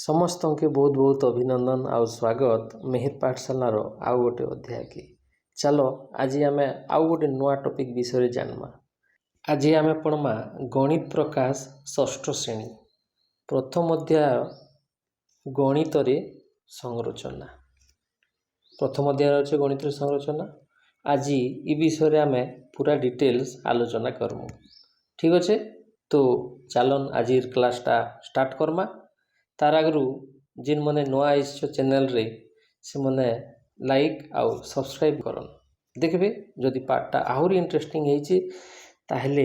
समस्त के बहुत बहुत अभिनंदन आउ स्वागत मेहर पाठशालार आउ गोटे अध्याय के। चलो आज आम आउ गोटे नुआ टॉपिक विषय जानमा। आज आम पढ़मा गणित प्रकाश षष्ठ श्रेणी प्रथम अध्याय गणित रे संरचना। प्रथम अध्याय अच्छे गणित रे संरचना। आज ये विषय आम पूरा डिटेल्स आलोचना करमु। ठीक अच्छे, तो चलन आज क्लासटा स्टार्ट करमा। तार आगु जिन मैंने नुआ आइस चैनल रे से मैंने लाइक आउ सब्सक्राइब करन। देखबे जदि पार्टा आहुरी इंटरेस्टिंग है ताहले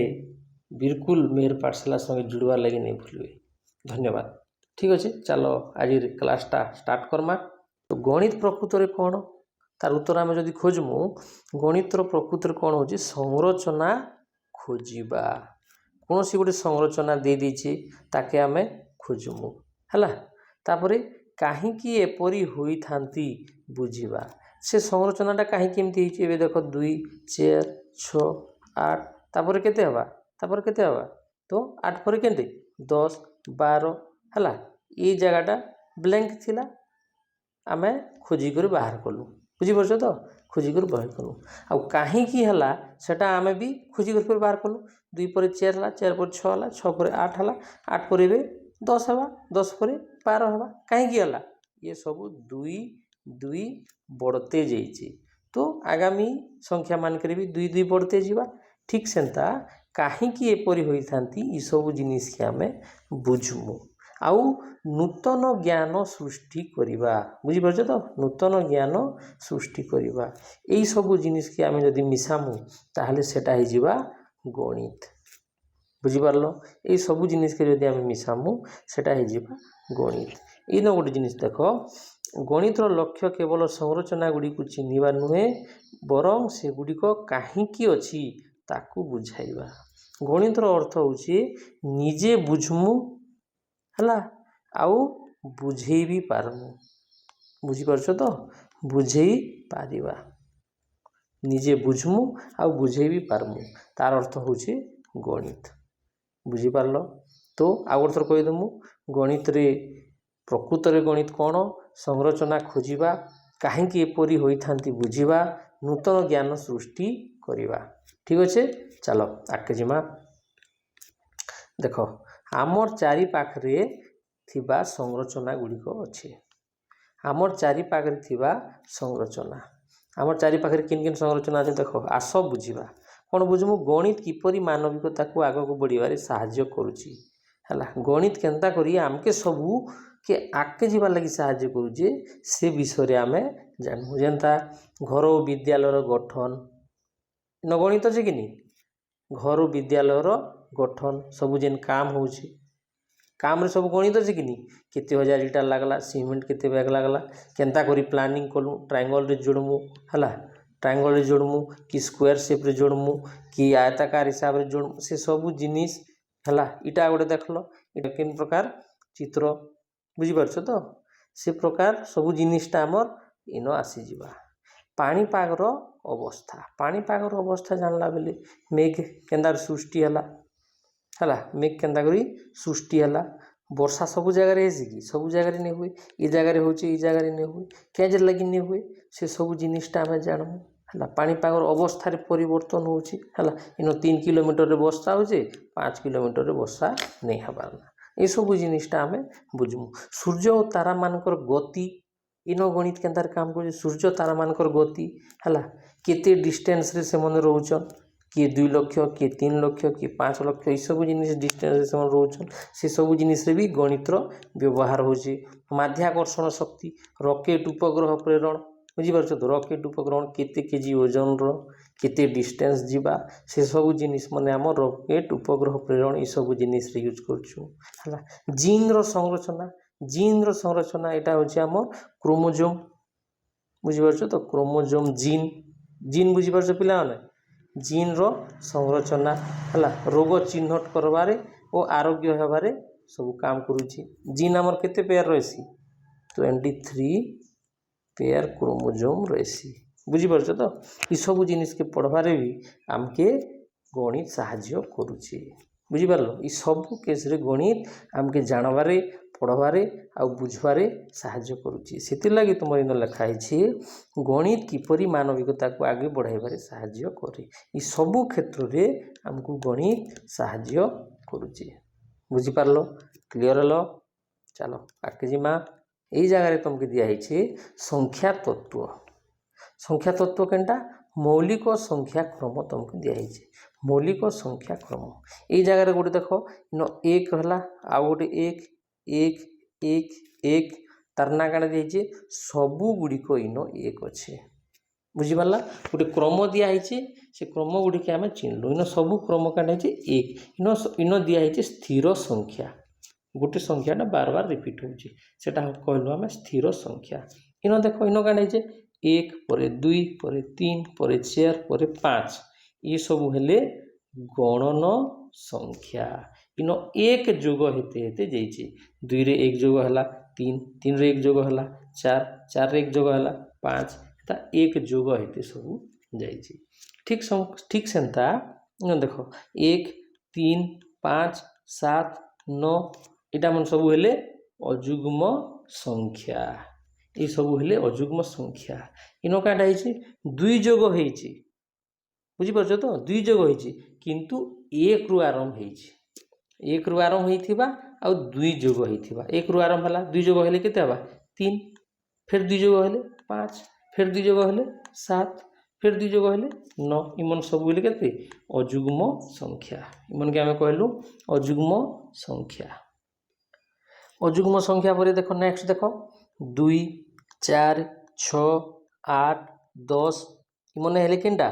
बिल्कुल मेहर पाठशाला संगे जुड़वार लगे नहीं भूलवे। धन्यवाद। ठीक अच्छे, चलो आज क्लासटा स्टार्ट करमा। तो गणित प्रकृत रे कौन तार उत्तर आम जदि खोजमु गणितर प्रकृत कौन हो संरचना खोजिबा। कौन सी गोटे संरचना दे दीची ताके आमे खोजमु हला। तापरे काहींकी एपरी होई थांती बुझिबा। से संरचनाटा काहींकी एमती हिची एबे देखो 2 4 6 8 तापरे केते हबा तो 8 पर केते 10 12 हला। ये जगहटा ब्लैंक थिला आमे खोजी कर बाहर कलु। बुझी परछो तो खोजी कर बाहर कलु। आ काहींकी हला सेटा आमे भी खोजी कर बाहर कलु। 2 पर 4 हला, 4 पर 6 हला, 6 पर 8 हला, 8 पर एबे 10 हवा, 10 पर 12 हवा। काहींकी हला ये सब 2 2 बढ़ते जाइए। तो आगामी संख्या मान करे भी 2 2 बढ़ते जीवा। ठीक सेंता काहींकी एपरी होई थांती ई सब जिनिस के आमे बुझमु आउ नूतन ज्ञान सृष्टि करिबा। बुझी परछो तो नूतन ज्ञान सृष्टि करिबा। एई सब जिनिस के आमे जदि मिसामु ताहले सेटा ही जीवा गणित। बुझी पारलो एई सब जिनिस के जदि आमे मिसामु सेटा ही जीवा गणित। एनो गोटे जिनिस देखो गणितर लक्ष्य केवल संरचना गुडी को चिन्हिबा नुहे बरं से गुडी को काहींकी अछि ताकू बुझाइबा। गणितर अर्थ होची निजे बुझमु हला आउ बुझेई भी पारमु। बुझी परछो तो बुझेई पारिबा। निजे बुझमु आउ बुझेई भी पारमु तार अर्थ होची गणित। बुझी पारलो तो आउ गोटे थर कहि दमु गणित रे प्रकृत रे गणित कौन संरचना खोजिबा काहींकी एपरी होई थांती बुझिबा नूतन ज्ञान सृष्टि करिबा। ठीक अच्छे, चलो आगे जिमा। देखो आमर चारि पाखरे थिबा संरचना गुड़िक अच्छे। आमर चारि पाखरे थिबा संरचना आमर चारि पाखरे किन किन संरचना अच्छे देखो आस बुझिबा। कौन बुझमु गणित किपरि मानविकता को आगक बढ़िबारे साहाय्य करूची हला। गणित केनता करी आमके सबू के आगे जीवार लगी साहाय्य करूचे से विषय आमे जानू। जेनता घर और विद्यालयर गठन न गणित अच्छे कि घर और विद्यालयर गठन सबू जेन काम होची काम रे सब गणित अच्छे कि केते हजार इटा लागला सीमेंट केते बैग लागला केनता करी प्लानिंग कलु ट्रायंगल रे जोड़मु हला। ट्रायंगल रे जोड़मु कि स्क्वायर शेप रे जोड़मु कि आयताकार हिसाब रे जोड़मु से सबू जिनिस हला। इटा गोटे देखलो इटा केन प्रकार चित्र बुझी परछो तो से प्रकार सबू जिनिसटा हमर इनो आसी जिबा। पाणीपागर अवस्था जानला बेले मेघ केंदा सृष्टि हला हला। मेघ केंदा करी सृष्टि हला। वर्षा सबू जगह हेसी कि सबू जगह नहीं हुए ये जगह होची ये जगह नहीं हुए क्या लगी नहीं हुए से सबू जिनिसटा आमे जानमु हला। पाणीपागर अवस्था रे परिवर्तन होची हला। इनो 3 किलोमीटर रे वर्षा होचे 5 किलोमीटर रे वर्षा नहीं हबार ना ये सब जिनिसटा आमे बुझमु। सूर्य और तारा मानकर गति इनो गणित केंदार काम करे। सूर्य तारा मानकर गति हला केते डिस्टेंस रे से मन रहउचन कि 2 लाख कि 3 लाख कि 5 लाख ये सब जिनिस डिस्टेंस रे से मन रहउचन से सब जिनिस रे भी गणितर व्यवहार होची। माध्याकर्षण शक्ति रॉकेट उपग्रह प्रेरण बुझी परछो तो रॉकेट उपग्रह केते केजी ओजन रो केते डिस्टेंस जीवा से सब जिनिस माने हम रॉकेट उपग्रह प्रेरण ये सब जिनिस रे यूज करछु हला। जीन रो संरचना एटा होची हम क्रोमोसोम बुझी परछो तो क्रोमोसोम जीन बुझी परछो पिला माने जीन रो संरचना हला। रोग चिन्हट करबारे और आरोग्य हेबारे सब काम करूची। जीन हमर केते पेयर रहसी 23 पेयर क्रोमोसोम रहसी। बुझी परछो तो ई सब जिनिस के पढ़बारे भी आमके गणित साहाय्य करूची। बुझी पारलो ई सब केस रे गणित आमके जानबारे पढ़वारे आउ बुझवारे साहाय्य करुच्ची से लगी तुम इन लिखाई गणित किपरि मानविकता को आगे बढ़ाइबारे साहाय्य करे ये सबू क्षेत्र में आमको गणित साहाय्य करुच्ची बुझिपार क्लीयर हल चलो आगे जिमा यही जगह तुमको दिखाई संख्या तत्व केनटा मौलिक संख्या क्रम तुमको दिखाई मौलिक संख्या क्रम यही जगह गोटे देख इन एक रहा आउ गोटे एक एक एक एक तार ना काण दिखाई सबू गुड़िक इन एक अच्छे बुझीपारा गोटे क्रम दिखाई से क्रम गुड़िक आम चिन्हलु इन सबू क्रम काण एक इन दिखाई स्थिर संख्या गोटे संख्या बार बार रिपीट होटा कहलु आम स्थिर संख्या इन देख इन काण एक पर दुई पर तीन पर चार पर पाँच ये सब हेले गणन संख्या इन एक जोग हेते हेते जाइए दुई रे एक जोग है तीन तीन रे एक जोग है चार चार रे एक जोग है पाँच एक जोग हेते सब जाइए ठीक सेंता देख एक तीन पाँच सात नौ इटा मन सब हेले अजुग्म संख्या ये सब हेले अजुग्म संख्या इन काटा दुई जोग होइछि बुझिपारछ तो दुई जोग होइछि किंतु एक रु आरंभ होइछि एक रु आरंभ होइथिबा आ दुई जोग होइथिबा एक रु आरंभ हला दुई जोग हेले केते हबा तीन फिर दुई जोग हेले पाँच फिर दुई जोग हेले सात फिर दुई जोग हेले नौ इमन सब हेले केते अजुग्म संख्या इमन के आमे कहलु अजुग्म संख्या अजुग्म संख्या पर देख नेक्स्ट देख दुई चार छ आठ दस इमन हेले केनटा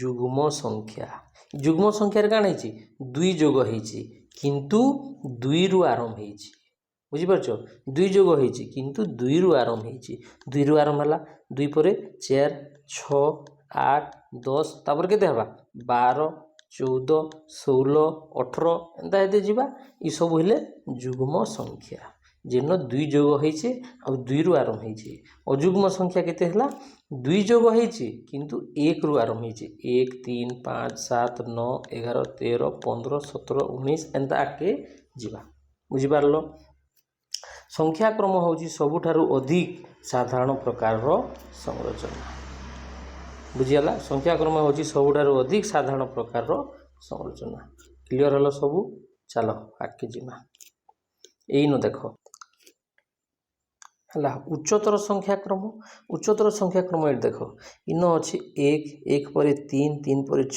जुग्म संख्या काण है दुई जोग होइछि किंतु दुई रु आरंभ होइछि बुझिपारछ दुई जोग होइछि किंतु दुई रु आरंभ होइछि दुई रु आरंभ हला दुई पर चार छ आठ दस तापर केते हबा 12 14 16 18 एंता हेते जिबा ई सब हेले जुग्म संख्या जेन दुई जोग होइछि आ दुई रु आरंभ होइछि अजुग्म संख्या केते हला दुई जोग होइछि किंतु एक रु आरंभ होइछि 1 3 5 7 9 11 13 15 17 19 एंता आके जिबा बुझिपारलो संख्या क्रम होउछि सबुठारु अधिक साधारण प्रकार रो संरचना बुझियाला संख्या क्रम होउछि सबुठारु अधिक साधारण प्रकार रो संरचना क्लियर हलो सबू चलो आके जिमा एई न देखो हला उच्चतर संख्या क्रम ये देख इन अच्छी एक पर तीन तीन पर छ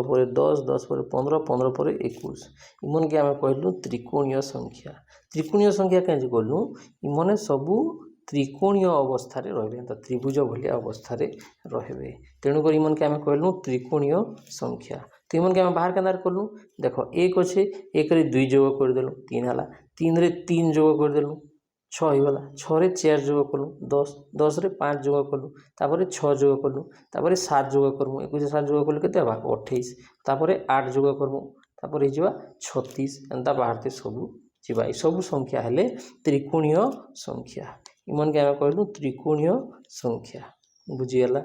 पर 10 10 पर 15 15 पर 21 इमन के आम कहलु त्रिकोणीय संख्या कहीं कहलु इमने सबू त्रिकोणीय अवस्था रे त्रिभुज भलिया अवस्था रे तेणुक इमन के आम कहलु त्रिकोणीय संख्या तो इमन के आम बाहर केनार कलु देख एक अच्छे एक रे दुई जोग करदेलु तीन है तीन रे तीन जोग करदेलु 6 होगा 6 रे 4 जोग कलु 10 10 रे 5 जोग कलु तापर 6 जोग कलु तापर 7 जोग करमु 21 7 जोग कलु केते हबा 28 तापर 8 जोग करमु तापर हे जिबा 36 एंता बाहरते सब जिबा ई सब संख्या हेले त्रिकोणीय संख्या इमन के हम कहलु त्रिकोणीय संख्या बुझियला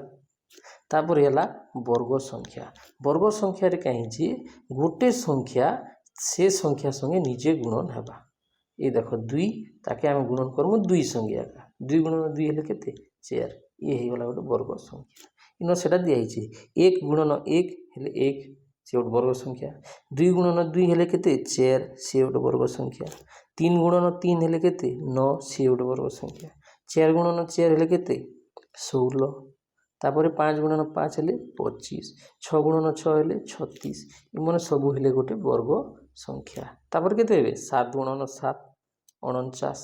तापर हैला वर्ग संख्या रे कहीं गोटे संख्या से संख्या संगे निजे गुणन हेबा ये देख दुई ताके आम गुणन करमु दुई संज्ञा का दुई गुणन दुई हेले केते 4 ये हे गला गोटे वर्ग संख्या इन सेटा दियाइछि एक गुणन एक हेले एक से गोटे वर्ग संख्या दुई गुणन दुई हेले केते 4 से गोटे वर्ग संख्या तीन गुणन तीन हेले केते 9 से गोटे वर्ग संख्या 4 गुणन 4 हेले केते 16 तापर 5 गुणन 5 हेले 25 6 गुणन 6 हेले 36 इमन सब हेले गोटे वर्ग संख्या तापर केते हेबे 7 गुणन 7 49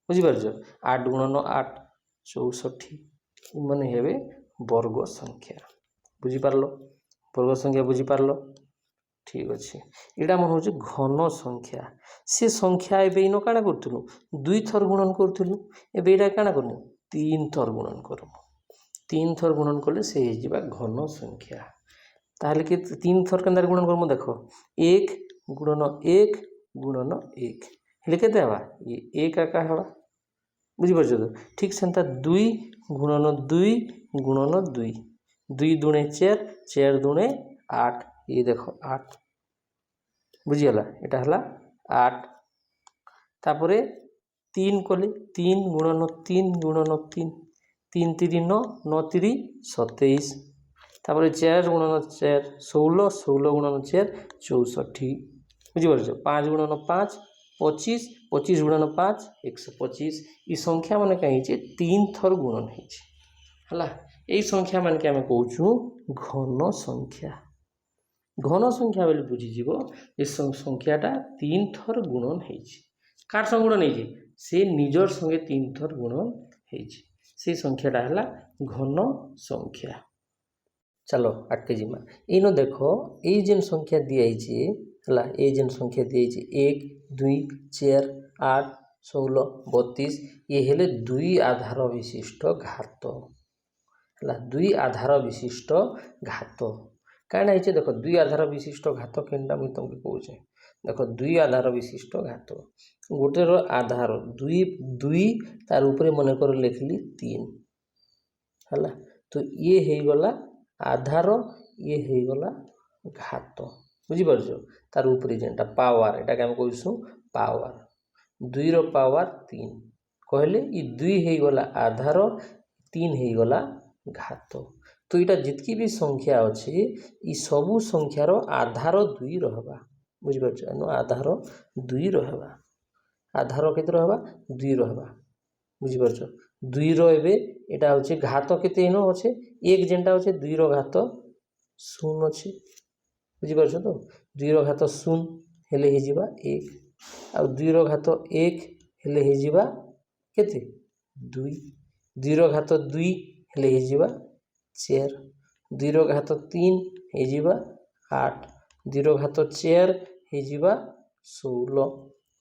बुझिपारछ 8 गुणन 8 64 इमन हेबे वर्ग संख्या बुझिपारलो वर्ग संख्या बुझिपारलो ठीक अच्छे एटा मन होचे घन संख्या से संख्या एबे इन काना करथुनु दुई थर गुणन करथुनु एबे एटा काना करनु तीन थर गुणन करमु तीन थर गुणन कले से हे जिबा घन संख्या ताहले कि तीन थर केंदार गुणन करमु देखो एक गुणन एक गुणन एक हेले केते हबा ये एक आका हबा बुझिपारछ तो ठीक सेंता दुई गुणन दुई गुणन दुई दुई दुणे 4 4 दुणे 8 ये देखो 8 बुझिगला एटा हला 8 तापरे 3 कले 3 गुणन 3 गुणन 3 3 3 9 9 3 27 तापर 4 गुणन 4 16 16 गुणन 4 64 बुझिपार 5 गुणन 5 25 25 गुणन 5 125 ये संख्या मान कहीं 3 थर गुणन है यही संख्या मान के आम कौन घन संख्या घन संख्या बोली बुझीज ये संख्याटा 3 थर गुणन है कार संग गुणन है से निजर संगे 3 थर गुणन है संख्याटा है घन संख्या। चलो आगे जीमा इन देख ये जेन संख्या दिखाई है जेन संख्या दिखाई 1 2 4 8 16 32 ये हेले 2 आधार विशिष्ट घात है 2 आधार विशिष्ट घात कहीं देख 2 आधार विशिष्ट घात केनटा मुझे तुमको कहे देख 2 आधार विशिष्ट घात गोटेर आधार 2 2 तार ऊपर मनकर लिखली 3 है तो ये हो गला आधार ये हो गला घात बुझीपार तार ऊपर जेनटा पावर एटा आम कहूँ पावर 2 रो पावर 3 कहले ये 2 हो गला आधार 3 हो गला घात तो यहाँ जितकी भी संख्या अच्छी ये सबू संख्यार आधार 2 रहा बुझीपार आधार 2 रहा आधार के रहा 2 रहा बुझीपार 2 रे एटा हूँ घात केते अच्छे 1 जेनटा अच्छे 2 रो घात 0 अच्छे बुझीपार तो 2 रो घात 0 हेले ही जीवा 1 आ 2 रो घात 1 हेले ही जीवा केते 2 2 रो घात 2 हेले ही जीवा 4 2 रो घात 3 हे जीवा 8 2 रो घात 4 हे जीवा 16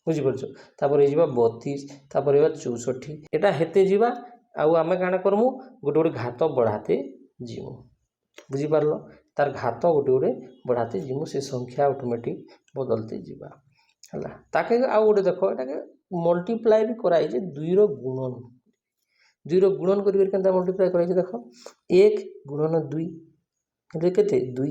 बुझीपार तापर हे जीवा 32 तापर हे 64 एटा हेते जीवा आउ आमे काना करमु गोटे गोटे घात बढ़ाते जीमु बुझीपार तार घात गोटे गोटे बढ़ाते जीमु से संख्या ऑटोमेटिक बदलते जीवा है ताके आउ गोटे देख एटा मल्टीप्लाई भी कराई 2 रो गुणन 2 रो गुणन कर मल्टीप्लाई कराई देख 1 गुणन 2 हेले केते 2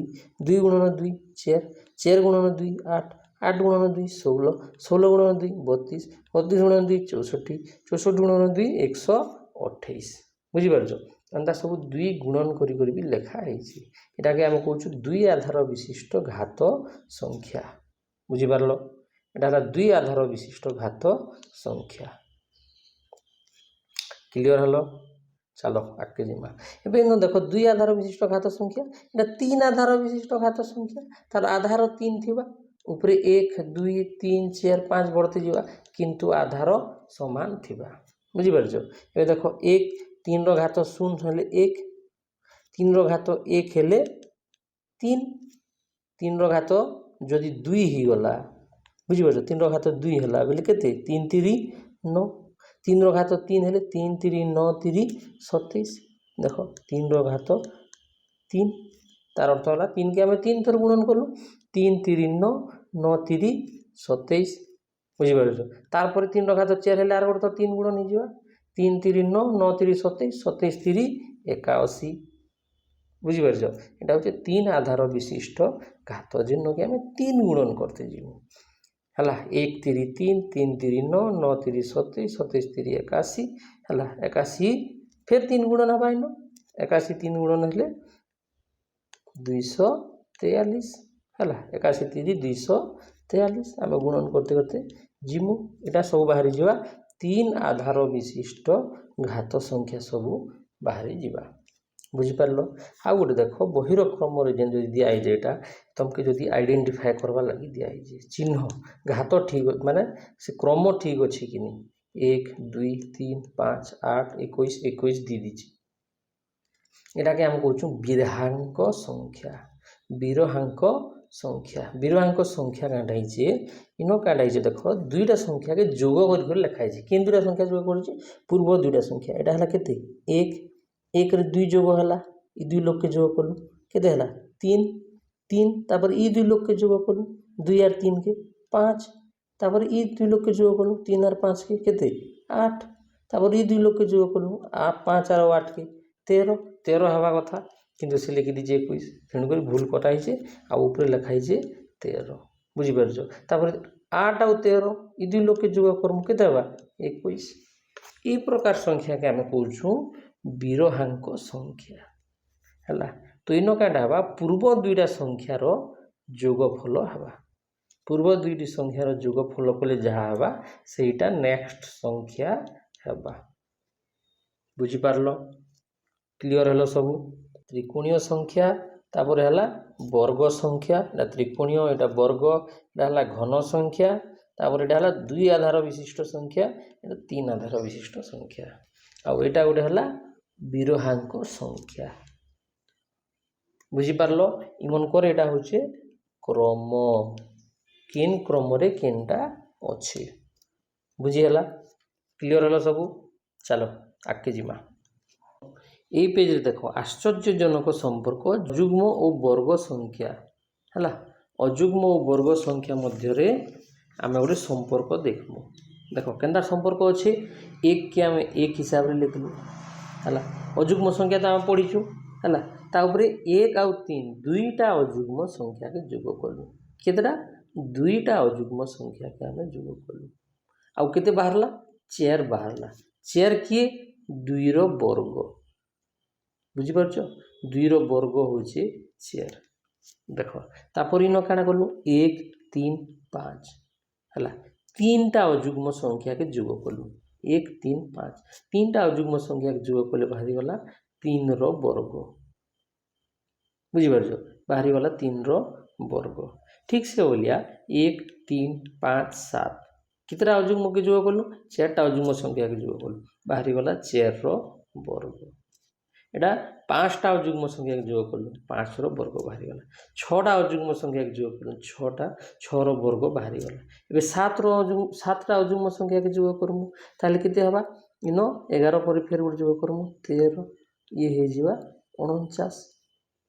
2 गुणन 2 4 4 गुणन 2 8 8 गुणन 2 16 16 गुणन 2 32 32 गुणन 2 64 64 गुणन 2 128 बुझीपार अंता सब 2 गुणन करी भी लिखा है यहाँ के आम कहूँ 2 आधार विशिष्ट घात संख्या बुझीपार यहाँ 2 आधार विशिष्ट घात संख्या क्लियर हलो। चलो आगे जीमा एवं देख 2 आधार विशिष्ट घात संख्या यहाँ 3 आधार विशिष्ट घात संख्या तार आधार 3 थी ऊपर 1 2 3 4 5 बढ़ते जावा किंतु आधार समान थी बुझीपार ये देख 1 3 रो घात 0 हेले 1 3 रो घात 1 हेले 3 3 रो घात जदि 2 ही गला बुझीपार 3 रो घात 2 है बोले के 3 3 9 3 रो घात 3 हेले 3 3 9 3 27 देख 3 रो घात 3 तार अर्थ है 3 के आम 3 थर गुणन कलु 3 3 9 9 3 27 बुझीपार तार 3 रो घात 4 हेले आर गोटे 3 गुणन हो 3 3 9 9 3 27 27 3 81 बुझीपार यहाँ हूँ 3 आधार विशिष्ट घात जिन कि आम 3 गुणन करते जीव है 1 3 3 3 3 9 9 3 27 27 3 81 है 81 फिर 3 गुणन हवा इन 81 3 गुणन हेले 243 है 81 3 243 आम गुणन करते करते जीमु यहाँ सब बाहरी जावा 3 आधार विशिष्ट घात संख्या सब बाहरी जावा बुझीपार आउ गोटे देख बहिर क्रम जेन दिखाई यहाँ तुमके जदि आइडेंटिफाई करवा लगी दिखाई चिन्ह घात ठीक माने से क्रम ठीक अच्छे कि नहीं 1 2 3 5 8 21 21 दी दीची यहाँ के आम कहूँ बिरहांक संख्या बिरहांक संख्या काटा इन काटा देख 2टा संख्या के जोग कर लिखाई कि 2टा संख्या जोग कर पूर्व 2टा संख्या यहाँ है के 1 रे 2 जोग है 2 लोग के जोग कलु के 3 3 तापर 2 लोग के जोग कलु 2 और 3 के 5 तापर 2 लोग के जोग कलु 3 और 5 के 8 तापर 2 लोग के जोग कलु 5 और 8 के 13 13 हवा कथा किंतु से लिखी दीजिए 21 तेणुक भूल कटाई ऊपर लिखाई 13 बुझीपार तापर 8 ଆଉ 13 ଇ दुई लोग के जोग करमु केते हवा 21। এই প্রকার সংখ্যাকে আমি কହୁছু বিরহাঙ্ক সংখ্যা ହେଲା। তো ইন কাটা হবা পূর্ব দুইটা সংখ্যার যোগফল হবা। পূর্ব দুইটি সংখ্যার যোগফল কলে যাহা হবা সেইটা নেক্সট সংখ্যা হবা। বুঝি পারল? ক্লিयर হলো সবু? ত্রিকোণীয় সংখ্যা তারপরে হলা বর্গ সংখ্যা, এটা ত্রিকোণীয়, এটা বর্গ, এটা হলা ঘন সংখ্যা, তারপরে এটা হলা 2 আধার বিশিষ্ট সংখ্যা, এটা 3 আধার বিশিষ্ট সংখ্যা, আর এটা গোটে হলা বিরহাঙ্ক সংখ্যা। বুঝিপারল? ইমনকর এটা হচ্ছে ক্রম, কেন ক্রমরে কেনটা অছে। বুঝিগলা? ক্লিयर হলো সবু? চলো আগে জিমা। এই পেজে দেখো আশ্চর্যজনক সম্পর্ক যুগ্ম ও বর্গ সংখ্যা হলা। অযুগ্ম ও বর্গ সংখ্যা মধ্যে আমি গোटे সম্পর্ক দেখবো। দেখো কেনটা সম্পর্ক আছে, এক কে আমি এক হিসাবে লিখলু হলা। অযুগ্ম সংখ্যা তো আমি পড়িছু হলা। তারপরে 1 আর 3 দুইটা অযুগ্ম সংখ্যাকে যোগ কলু। কেতেটা? দুইটা অযুগ্ম সংখ্যাকে আমি যোগ কলু। আউ কেতে বাহারলা? 4 বাহারলা। 4 কিয়ে? 2 র বর্গ। বুঝিপারছ? 2 র বর্গ হচ্ছে 4। দেখো তারপর ইন কাଣା কলু 1 3 5 হলা। তিনটা অযুগ্ম সংখ্যাকে যোগ কলু 1 3 5। তিনটা অযুগ্ম সংখ্যাকে যোগ কলে বাহারি গলা 3 র বর্গ। বুঝিপারছ? বাহারি গলা 3 র বর্গ। ঠিক সে বলিয়া 1 3 5 7 কেতটা অযুগ্মকে যোগ কলু? 4টা অযুগ্ম সংখ্যাকে যোগ কলু, বাহারি গলা 4 র বর্গ। এটা 5টা অযুগ্ম সংখ্যাকে যোগ করলু, 5 র বর্গ বাহারি গলা। 6টা অযুগ্ম সংখ্যাকে যোগ করলু, 6 র বর্গ বাহারি গলা। এবে 7টা অযুগ্ম সংখ্যাকে যোগ করমু, তাহলে কেতে হবা? ইন 11 পরে ফের গোটে যোগ করমু 13, ইয়ে হয়ে যাবা 49।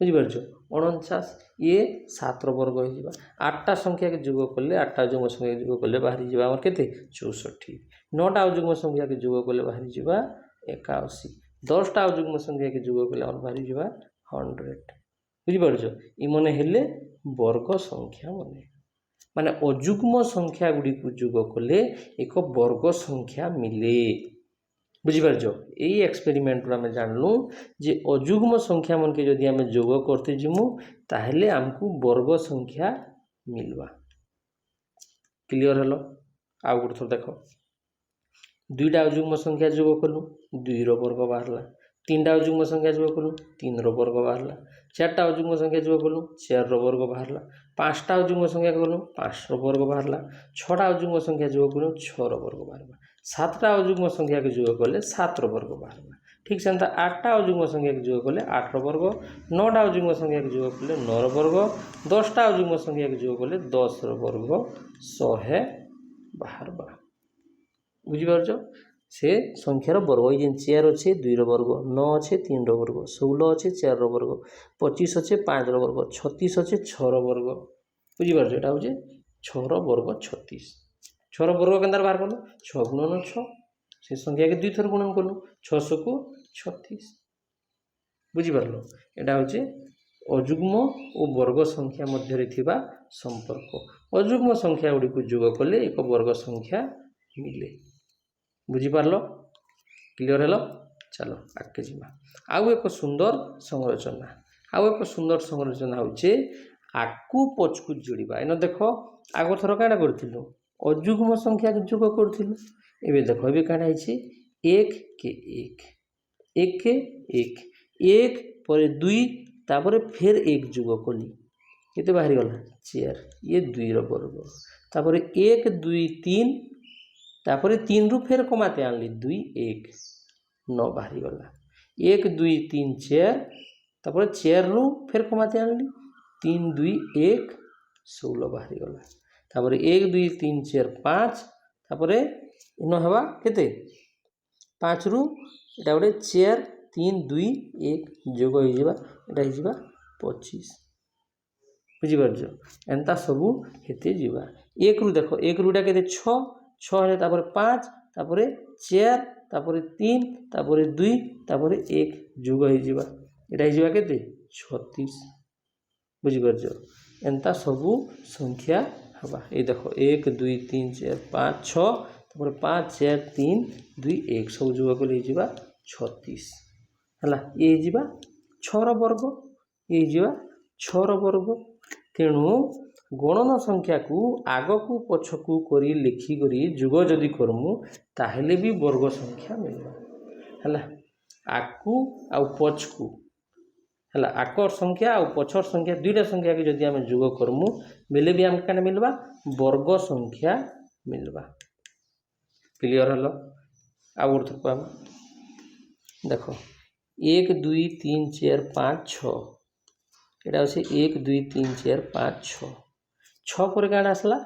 বুঝিপারছ? 49 ইয়ে 7 র বর্গ হয়ে যাবা। 8টা সংখ্যাকে যোগ করলে, 8টা অযুগ্ম সংখ্যাকে যোগ করলে বাহারি যাবা আমার কেতে 64। 9টা অযুগ্ম সংখ্যাকে যোগ করলে বাহারি যাবা 81। 10টা অযুগ্ম সংখ্যাকে যোগ করলে আমার বাহারি যাবা 100। বুঝিপারছ? ই মনে হেলে বর্গ সংখ্যা মনে, মানে অযুগ্ম সংখ্যা গুড়িকু যোগ কলে এক বর্গ সংখ্যা মিলে। বুঝিপারছ? এই এক্সপেরিমেন্টরু আমি জানলু যে অযুগ্ম সংখ্যা মনকে যদি আমি যোগ করতে জিমু তাহলে আমকু বর্গ সংখ্যা মিলবা। ক্লিयर হলো? আউ গোটে থর দেখো, 2টা অযুগ্ম সংখ্যা যোগ কলু 2 র বর্গ বাহারলা। 3টা অযুগ্ম সংখ্যা যোগ কলু 3 র বর্গ বাহারলা। 4টা অযুগ্ম সংখ্যা যোগ কলু 4 র বর্গ বাহারলা। 5টা অযুগ্ম সংখ্যা কলু 5 র বর্গ বাহারলা। 6টা অযুগ্ম সংখ্যা যোগ কলু 6 র বর্গ বাহারবা। 7টা অযুগ্ম সংখ্যাকে যোগ করলে 7 র বর্গ বাহারবা। ঠিক সেমতা 8টা অযুগ্ম সংখ্যাকে যোগ করলে 8 র বর্গ। 9টা অযুগ্ম সংখ্যাকে যোগ করলে 9 র বর্গ। 10টা অযুগ্ম সংখ্যাকে যোগ করলে 10 র বর্গ 100 বাহারবা। বুঝিপারছ? সে সংখ্যার বর্গ, এই যে 4 আছে 2 র বর্গ, 9 আছে 3 র বর্গ, 16 আছে 4 র বর্গ, 25 আছে 5 র বর্গ, 36 আছে 6 র বর্গ। বুঝিপারছ? এটা হচ্ছে 6 র বর্গ 36। 6 র বর্গ কেন্দার বাহার কলু 6 গুণন 6, সে সংখ্যাকে 2 থর গুণন কলু 600 কু 36। বুঝিপারল? এটা হচ্ছে অযুগ্ম ও বর্গ সংখ্যা মধ্যে থিবা সম্পর্ক। অযুগ্ম সংখ্যা গুড়িকু যোগ কলে এক বর্গ সংখ্যা মিলে। বুঝিপারল? ক্লিयर হলো? চলো আগে ଯିବା। ଆଉ ଏକ ସୁନ୍ଦର ସଂରଚନା, ଆଉ ଏକ ସୁନ୍ଦର ସଂରଚନା ହଉଛି ଆକୁ ପଛକୁ ଯୋଡ଼ିବା। ଏନ ଦେଖ ଆଗ ଥର କାଣା କରିଥିଲୁ? ଅଯୁଗ୍ମ ସଂଖ୍ୟାକୁ ଯୋଗ କରିଥିଲୁ। ଏବେ ଦେଖ ଏବେ କାଣା ହେଇଛି 1 के 1, 1 के 1, 1 ପରେ 2 ତାପରେ ଫେର 1 ଯୋଗ କଲି, କେତେ ବାହାରି ଗଲା 4, ଇଏ 2 ର ବର୍ଗ। ତାପରେ 1 2 3, तापर 3 रु फेर कमाते आनली 2 1 9 बाहरी गला। 1 2 3 4, तापर 4 रु फेर कमाते आनली 3 2 1 16 बाहरी गला। तापर 1 2 3 4 5, तापर इन हवा केते 5 रु एटा गोटे 4 3 2 1 जोग हो जिबा, एटा हो जिबा 25। बुझी पारछ? एंता सबु हेते जिबा। 1 रु देखो 1 रु एटा केते 6, 6 है तापर 5, तापर 4, तापर 3, तापर 2, तापर 1 जोग हो जिबा, एटा हो जिबा केते 36। बुझी पारछ? एंता सबु संख्या हवा ये देख 1 2 3 4 5 6 तापर 5 4 3 2 1 सब जुग कले जीवा 36 हला ये जीवा 6 रो वर्ग ये जीवा 6 रो वर्ग तेणु गणन संख्या को आग को पछ को करी लिखि करी जुग जदि करमु ताहेले भी वर्ग संख्या मिलबा हला आकु आ पछ को हला आकर संख्या और पछर संख्या दुईटा संख्या के जदि आम जुग करमु बेले भी आम क्या मिलवा वर्ग संख्या मिलवा क्लियर हल आ गोटे थर देख 1 2 3 4 5 6 एटा अच्छे 1 2 3 4 5 6 6 पर क्या आसला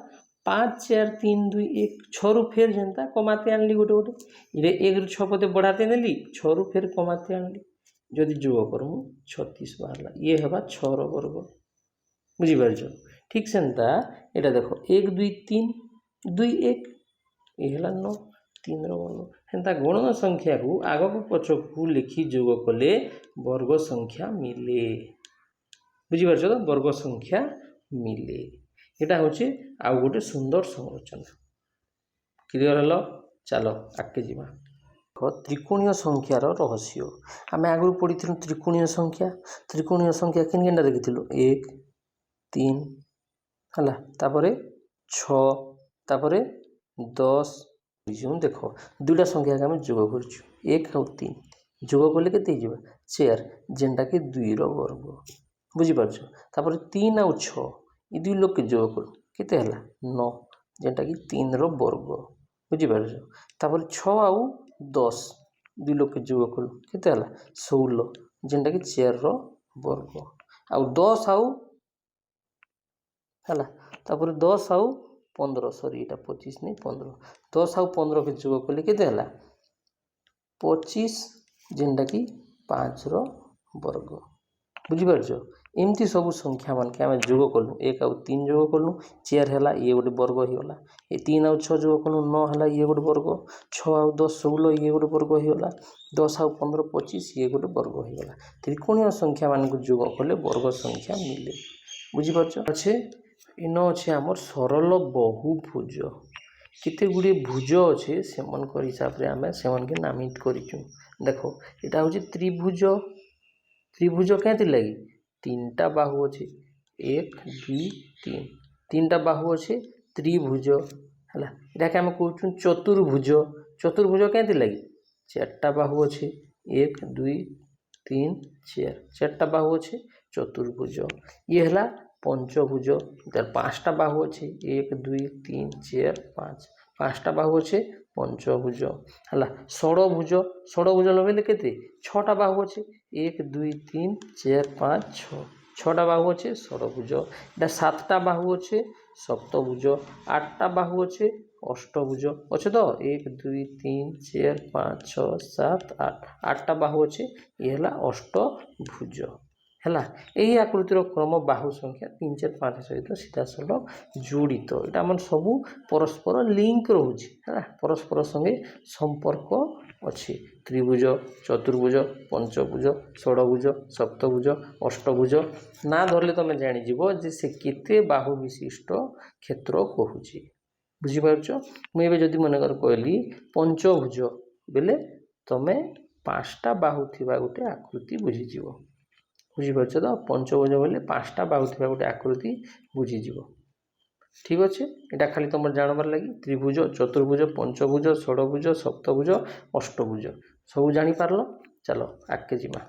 5 4 3 2 1 6 रु फेर जनता कमाते आनली गोटे गोटे ये 1 रु 6 पदे बढ़ाते नेली 6 रु फेर कमाते आनली जदि जुग करमु 36 बाहरला ये हवा 6 रो वर्ग बुझिपार ठीक सेंता एटा देखो 1 2 3 2 1 ये हला 9 3 रो वर्ग हेंता गणन संख्या को आग को पछ को लिखि जुग कले वर्ग संख्या मिले बुझिपार तो वर्ग संख्या मिले एटा होचे आ गोटे सुंदर संरचना क्लियर हलो चलो आगे जीवा त्रिकोणीय संख्यार रहस्य आम आगु पढ़ी त्रिकोणीय संख्या किन किनटा देखी 1 3 है तापर 6 तापर 10 देख दुईटा संख्या के आम जोग कर 1 और 3 जोग कले के 4 जेनटा कि 2 रो वर्ग बुझिपार तापर 3 और 6 ये दुई लोग के जोग कर केते हला 9 जेनटा कि 3 रो वर्ग बुझिपार तापर 6 आउ 10 दुई लोग के जोग कलु केते हला 16 जेनटा कि 4 रो वर्ग आउ 10 आउ हला तापर 10 आउ 15 सॉरी एटा 25 नहीं 15 10 आउ 15 के जोग कले केते हला 25 जेनटा कि 5 रो वर्ग बुझिपार एमती सब संख्या मान के आम जोग कलु 1 आउ 3 जोग कलु 4 है ये गोटे वर्ग होगा ये 3 आउ 6 जोग कलु 9 है ये गोटे वर्ग 6 आउ 10 16 ये गोटे वर्ग होगा 10 आउ 15 25 ये गोटे वर्ग होगा त्रिकोणीय संख्या मान को जोग कले वर्ग संख्या मिले बुझिपार अच्छे इन अच्छे आमर सरल बहुभुज केते गुड़े भुज अच्छे से हिसाब से आम से नामित करूँ देख यहाँ हूँ त्रिभुज त्रिभुज क्या लगी 3टा बाहु अच्छे 1 2 3 3टा बाहु अच्छे त्रिभुज है यहाँ आम कहूँ चतुर्भुज चतुर्भुज क्या लगी 4टा बाहु अच्छे 1 2 3 4 4टा बाहु अच्छे चतुर्भुज ये है पंचभुज 5टा बाहु अच्छे 1 2 3 4 5 5टा बाहु अच्छे पंचभुज है षड़भुज षड़भुज लगे के 6टा बाहु अच्छे 1 2 3 4 5 6 6टा बाहु अच्छे षड़भुज यहाँ 7टा बाहु अच्छे सप्तभुज 8टा बाहु अच्छे अष्टभुज अच्छे तो 1 2 3 4 5 6 7 8 8टा बाहु अच्छे ये है अष्टभुज है यही आकृतिर क्रम बाहु संख्या 3 4 5 सहित सीधा सलख जोड़ित यहाँ आम सब परस्पर लिंक रोचे है परस्पर संगे संपर्क अच्छी त्रिभुज चतुर्भुज पंचभुज षड़भुज सप्तभुज अष्टभुज ना धरले तुम जान से केते बाहु विशिष्ट क्षेत्र कहूँ बुझीपार मुझे जदि मनकर कहली पंचभुज बेले तुम 5टा बाहु थी गोटे आकृति बुझीज बुझीपार तो पंचभुज बोले 5टा बाहु थी गोटे आकृति बुझीज ठीक अच्छे यहाँ खाली तुम जानवर लगी त्रिभुज चतुर्भुज पंचभुज षड़भुज सप्तभुज अष्टभुज सब जापार चलो आगे जीमा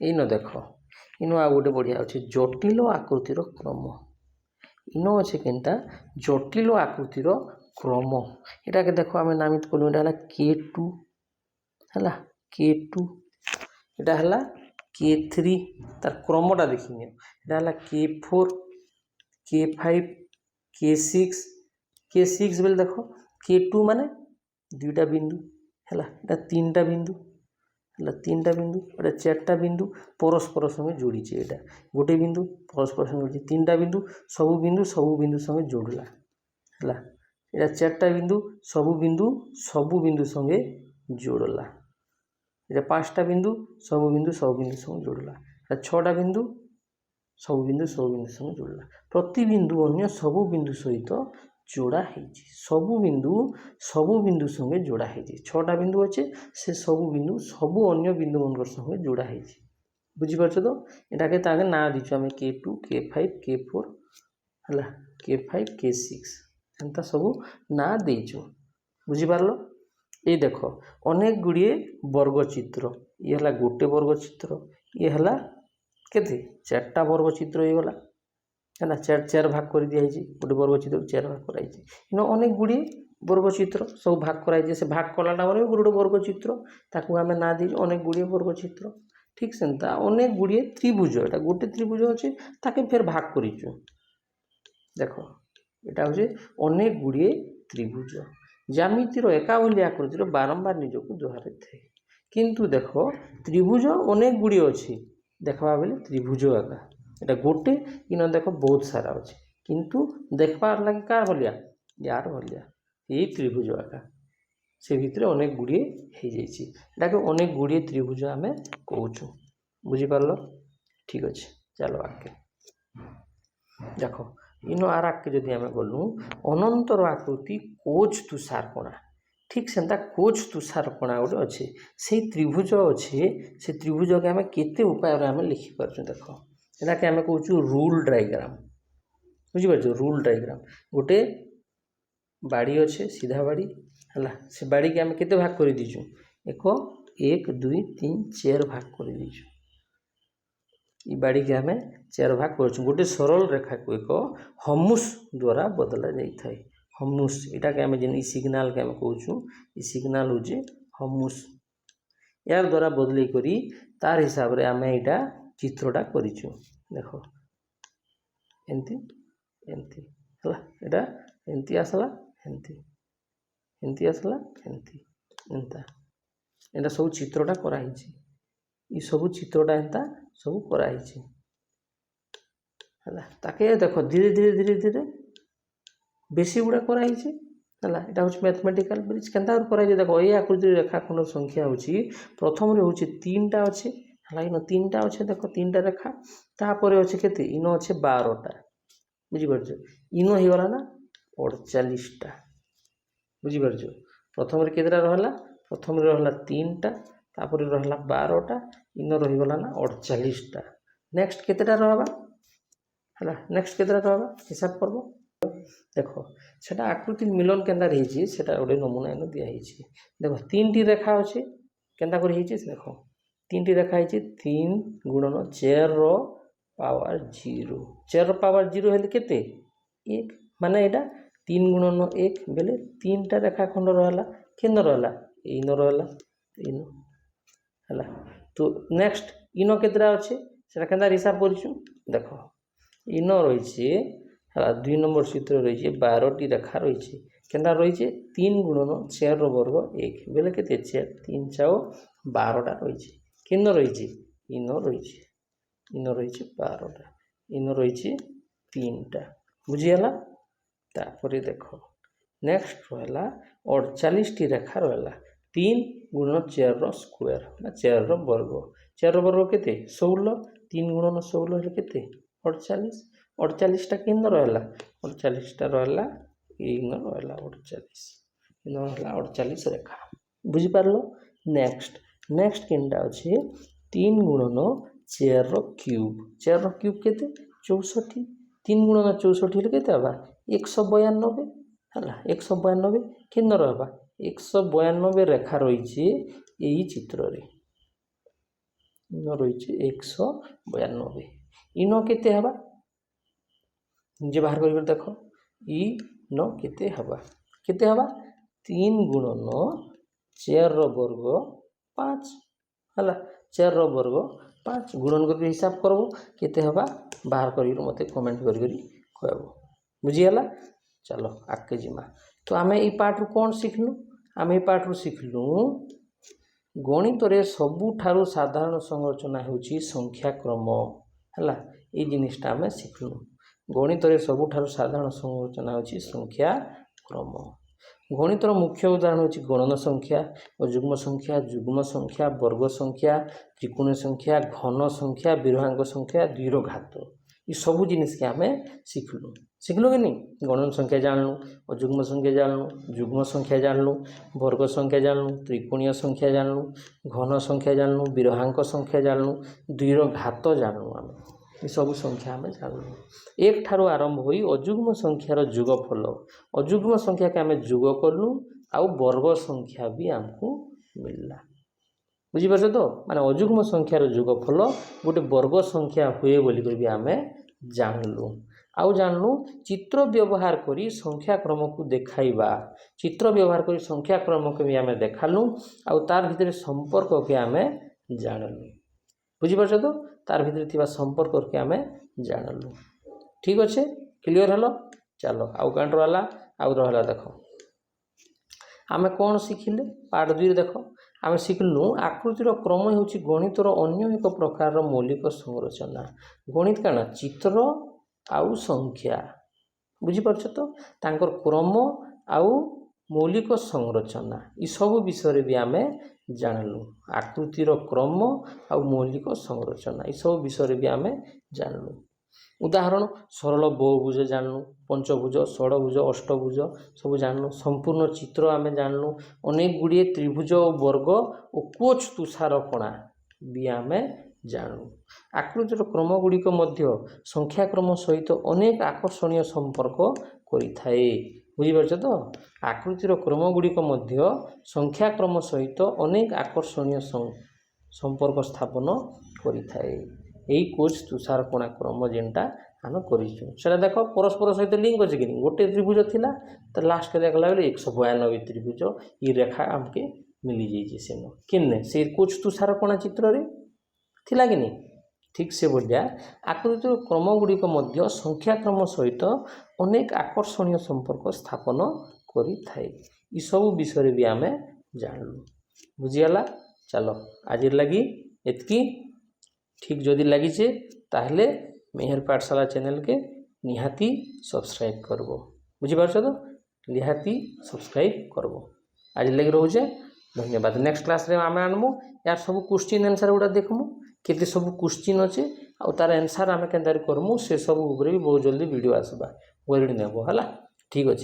इन देख इन आ गोटे बढ़िया अच्छे जटिल आकृतिर क्रम इन अच्छे केनटा जटिल आकृतिर क्रम यहाँ के देख आम नामित कलु यहाँ K2 है K2 यहाँ है K3 तार क्रमटा देखनी यहाँ K4 K5 K6 बेले देख K2 माने 2टा बिंदु है यहाँ 3टा बिंदु है 3टा बिंदु यहाँ 4टा बिंदु परस्पर संगे जोड़ी यहाँ गोटे बिंदु परस्पर संगे जोड़ी 3टा बिंदु सबू संगे जोड़ला है यहाँ 4टा बिंदु सबू बिंदु संगे जोड़ला यहाँ 5टा बिंदु सबू बिंदु संगे जोड़ला 6टा बिंदु ସବୁ ବିନ୍ଦୁ ସଙ୍ଗେ ଯୋଡ଼ିଲା। ପ୍ରତି ବିନ୍ଦୁ ଅନ୍ୟ ସବୁ ବିନ୍ଦୁ ସହିତ ଯୋଡ଼ା ହେଇଛି। ସବୁ ବିନ୍ଦୁ ସଙ୍ଗେ ଯୋଡ଼ା ହେଇଛି। 6ଟା ବିନ୍ଦୁ ଅଛି, ସେ ସବୁ ବିନ୍ଦୁ ସବୁ ଅନ୍ୟ ବିନ୍ଦୁମାନଙ୍କର ସଙ୍ଗେ ଯୋଡ଼ା ହେଇଛି। ବୁଝିପାରୁଛ ତ? ଏଟାକେ ତାକେ ନାଁ ଦେଇଛୁ ଆମେ K2 K5 K4 ହେଲା, K5 K6 ଏନ୍ତା ସବୁ ନାଁ ଦେଇଛୁ। ବୁଝିପାରିଲ? ଏଇ ଦେଖ ଅନେକ ଗୁଡ଼ିଏ ବର୍ଗଚିତ୍ର। ଇଏ ହେଲା ଗୋଟେ ବର୍ଗଚିତ୍ର, ଇଏ ହେଲା କେତେ 4ଟା ବର୍ଗଚିତ୍ର ହେଇଗଲା ହେଲା। 4 ଭାଗ କରି ଦିଆହେଇଛି। ଗୋଟେ ବର୍ଗଚିତ୍ରକୁ 4 ଭାଗ କରାଯାଇଛି। ଇନ ଅନେକ ଗୁଡ଼ିଏ ବର୍ଗଚିତ୍ର ସବୁ ଭାଗ କରାଯାଇଛି। ସେ ଭାଗ କଲାଟା ପରେ ଗୋଟେ ବର୍ଗଚିତ୍ର, ତାକୁ ଆମେ ନାଁ ଦେଇଛୁ ଅନେକ ଗୁଡ଼ିଏ ବର୍ଗଚିତ୍ର। ଠିକ୍ ସେନ୍ତା ଅନେକ ଗୁଡ଼ିଏ ତ୍ରିଭୁଜ। ଏଟା ଗୋଟେ ତ୍ରିଭୁଜ ଅଛି, ତାକେ ଫେର ଭାଗ କରିଛୁ। ଦେଖ ଏଟା ହେଉଛି ଅନେକ ଗୁଡ଼ିଏ ତ୍ରିଭୁଜ। ଜ୍ୟାମିତିର ଏକା ଭଳି ଆକୃତିର ବାରମ୍ବାର ନିଜକୁ ଦୋହରାଇଥାଏ। କିନ୍ତୁ ଦେଖ ତ୍ରିଭୁଜ ଅନେକ ଗୁଡ଼ିଏ ଅଛି, ଦେଖବା ବେଲେ ତ୍ରିଭୁଜ ଏକା এটা ଗୋଟେ ଇନ ଦେଖ ବହୁତ ସାରା ଅଛି, କିନ୍ତୁ ଦେଖବାର ଲାଗି କାହାର ଭଳିଆ ୟାର ଭଳିଆ ଏଇ ତ୍ରିଭୁଜ ଏକା ସେ ଭିତରେ ଅନେକ ଗୁଡ଼ିଏ ହେଇଯାଇଛି। ଏଟାକୁ ଅନେକ ଗୁଡ଼ିଏ ତ୍ରିଭୁଜ ଆମେ କହୁଛୁ। ବୁଝିପାରିଲ? ଠିକ୍ ଅଛି, ଚାଲ ଆଗକେ ଦେଖ। ଇନ ଆର ଆଗକେ ଯଦି ଆମେ ଗଲୁ ଅନନ୍ତର ଆକୃତି କୋଚ ତୁଷାରକଣା। ଠିକ୍ ସେନ୍ତା କୋଚ ତୁଷାରକଣା ଗୋଟେ ଅଛି। ସେଇ ତ୍ରିଭୁଜ ଅଛି, ସେ ତ୍ରିଭୁଜକେ ଆମେ କେତେ ଉପାୟରେ ଆମେ ଲେଖିପାରୁଛୁ। ଦେଖ ଏଟାକେ ଆମେ କହୁଛୁ ରୁଲ୍ ଡାଇଗ୍ରାମ। ବୁଝିପାରୁଛ? ରୁଲ୍ ଡାଇଗ୍ରାମ ଗୋଟେ ବାଡ଼ି ଅଛି, ସିଧା ବାଡ଼ି ହେଲା। ସେ ବାଡ଼ିକି ଆମେ କେତେ ଭାଗ କରିଦେଇଛୁ? 1 2 3 4 ଭାଗ କରିଦେଇଛୁ। এই বাড়িকে আমি 4 ভাগ করছু। গোটে সরল রেখাকে এক হমুস দ্বারা বদলা যাইଥାଏ। হমুস এটাকে আমি যেন সিগনালকে আমি কହୁଛୁ, এই সিগনাল হচ্ছে হমুস। यार द्वारा बदलै करी तार हिसाब रे आमे एटा चित्रटा करिछु। देखो एंती एंती हला, एटा एंती आसला एंती एंती आसला एंती एंता एटा सब चित्रटा करा हिची। ई सब चित्रटा एंता सब करा हिची हला। ताके देखो धीरे धीरे धीरे धीरे बेसी गुड़ा करा हिची हला। एटा होची मैथमेटिकल ब्रिज केनता करा हिची। देखो ए आकृति रेखाखंड संख्या होची प्रथम रे होची 3टा अछि हला। इनो 3टा अछि, देखो 3टा रेखा तापरे अछि केते इनो अछि 12टा। बुझि परछ? इनो हि गला ना 48टा। बुझि परछ? प्रथम रे केतेटा रहला? प्रथम रे रहला 3टा, तापरे रहला 12टा, इनो रहि गला ना 48टा। नेक्स्ट केतेटा रहबा हला? नेक्स्ट केतेटा रहबा हिसाब करबो। देखो सेटा आकृति मिलन केनता रहिछि, सेटा ओडे नमूना एनो दिया हिछि। देखो 3टी रेखा अछि केनता करि हिछि। देखो 3टी रेखा हिछि 3 गुणन 4 रो पावर 0। 4 रो पावर 0 हेले केते 1, माने एटा 3 गुणन 1 बेले 3टा रेखा खंड रहला। केन रहला? इनो रहला इनो हला। तो नेक्स्ट इनो केतरा अछि सेटा केनता हिसाब करिछु। देखो इनो रहिछि हला 2 नंबर सूत्र रहिछि 12टी रेखा रहिछि। केनता रहिछि 3 गुणन 4 रो वर्ग 1 बेले केते 4 3 4 12टा रहिछि। केन रहिछि? इनो रहिछि, इनो रहिछि 12टा, इनो रहिछि 3टा। बुझियला? तापरे देखो नेक्स्ट रहला 48टी रेखा रहला 3 गुणन 4 रो स्क्वायर ना 4 रो वर्ग। 4 रो वर्ग केते 16, 3 गुणन 16 हेले केते 48। 48टा केन रहला? 48टा रहला इनो रहला 48, इनो रहला 48 रेखा। बुझि पारलो? नेक्स्ट नेक्स्ट केनटा अछि 3 गुणन 4 रो क्यूब। 4 रो क्यूब केते 64। 3 गुणन 64 हेले केते हबा 192 हला। 192 केन रहबा 192 रेखा रहिछि एई चित्र रे। इनो रहिछि 192, इनो केते हबा जे बाहर करियो। देखो इ नो केते हबा 3 गुणन 4 रो वर्ग 5 हला। 4 रो वर्ग 5 गुणन करके हिसाब करबो केते हबा बाहर करियो मते कमेंट करि कहबो। बुझि हला? चलो आके जिमा। तो आमे ई पाठ रु कोन सिखलु? आमे ई पाठ रु सिखलु गणित रे सबुठारु साधारण संरचना हेउची संख्या क्रम हला। ई जिनिसटा आमे सिखलु। गणित रे सबुठारु साधारण संरचना हेउची संख्या क्रम। गणितर मुख्य उदाहरण होची गणन संख्या, अयुग्म संख्या, वर्ग संख्या, त्रिकोणीय संख्या, घन संख्या, विभाजक संख्या, द्विर घात। ये सब जिनिस के आम शिखलु शिखलु कि नहीं गणन संख्या जानलु अजुग्म संख्या जानलु जुग्म संख्या जानलु वर्ग संख्या जानलु त्रिकोणीय संख्या जानलु घन संख्या जानलु विरहांक संख्या जानलु दुईर घात जानलु आम ये सब संख्या आम जानलु एक ठारू आरंभ होई अजुग्म संख्यार जुगफल अजुग्म संख्या के आम जुग कलु आउ वर्ग संख्या भी आमको मिलला बुझीपार तो माने अजुग्म संख्यार जुगफल गोटे वर्ग संख्या हुए बोली भी आम जानलु आउ जानलु चित्र व्यवहार करी संख्या क्रम को देखाइबा चित्र व्यवहार करी संख्या क्रम को भी आम देखालु आउ तार भितर संपर्क के आम जानलु बुझीपार तो तार भितर थिबा संपर्क के आम जानलु ठीक अच्छे क्लियर हलो चलो आउ कांड रहा आउ रहा देख आम कौन शिखिले पार्ट 2 देख आम शिखलु आकृतिर क्रम होउछि गणितर अन्य एक प्रकार मौलिक संरचना गणित काना चित्र आउ संख्या बुझीपार तो तांकर क्रम आउ मौलिक संरचना ये सब विषय भी आम जानलु आकृतिर क्रम आउ मौलिक संरचना ये सब विषय भी आम जानलु उदाहरण सरल बहुभुज जानलु पंचभुज षडभुज अष्टभुज सब जानलु संपूर्ण चित्र आम जानलु अनेक गुड़िए त्रिभुज और वर्ग और कोच तुषार कणा भी आम जानलु आकृतिर क्रम गुड़िक मध्य संख्याक्रम सहित अनेक आकर्षणीय संपर्क करिथाए बुझीपार तो आकृतिर क्रम गुड़िक मध्य संख्याक्रम सहित अनेक आकर्षणीय संपर्क स्थापन करिथाए यही कोच तुषार कणा क्रम जेनटा आम कर देख परस्पर सहित लिंक अच्छे कि गोटे त्रिभुज थिला तो लास्ट देखला बेले 192 त्रिभुज ये रेखा आमके मिली जाइए सेन किन्ने से कोच तुषार कणा चित्र रे थिला कि नहीं ठीक से बोलिया आकृतिर क्रम गुड़िक मध्य संख्याक्रम सहित अनेक आकर्षणीय संपर्क स्थापन करिथाए ये सब विषय भी आम जानलु बुझीगला चलो आज लगी एतकी ठीक जदि लगी ताहले मेहर पाठशाला चैनल के निहाती सब्सक्राइब करब बुझीपार तो निहाती सब्सक्राइब करब आज लगी रोचे धन्यवाद नेक्स्ट क्लास रे आम आनमु यार सब क्वेश्चन आंसर गुड़ा देखमु केते सब क्वेश्चन अच्छे आ तार आंसर आम के करमु से सब ऊपर भी बहुत जल्दी वीडियो आसबा वेरी नेबो हला ठीक अच्छे।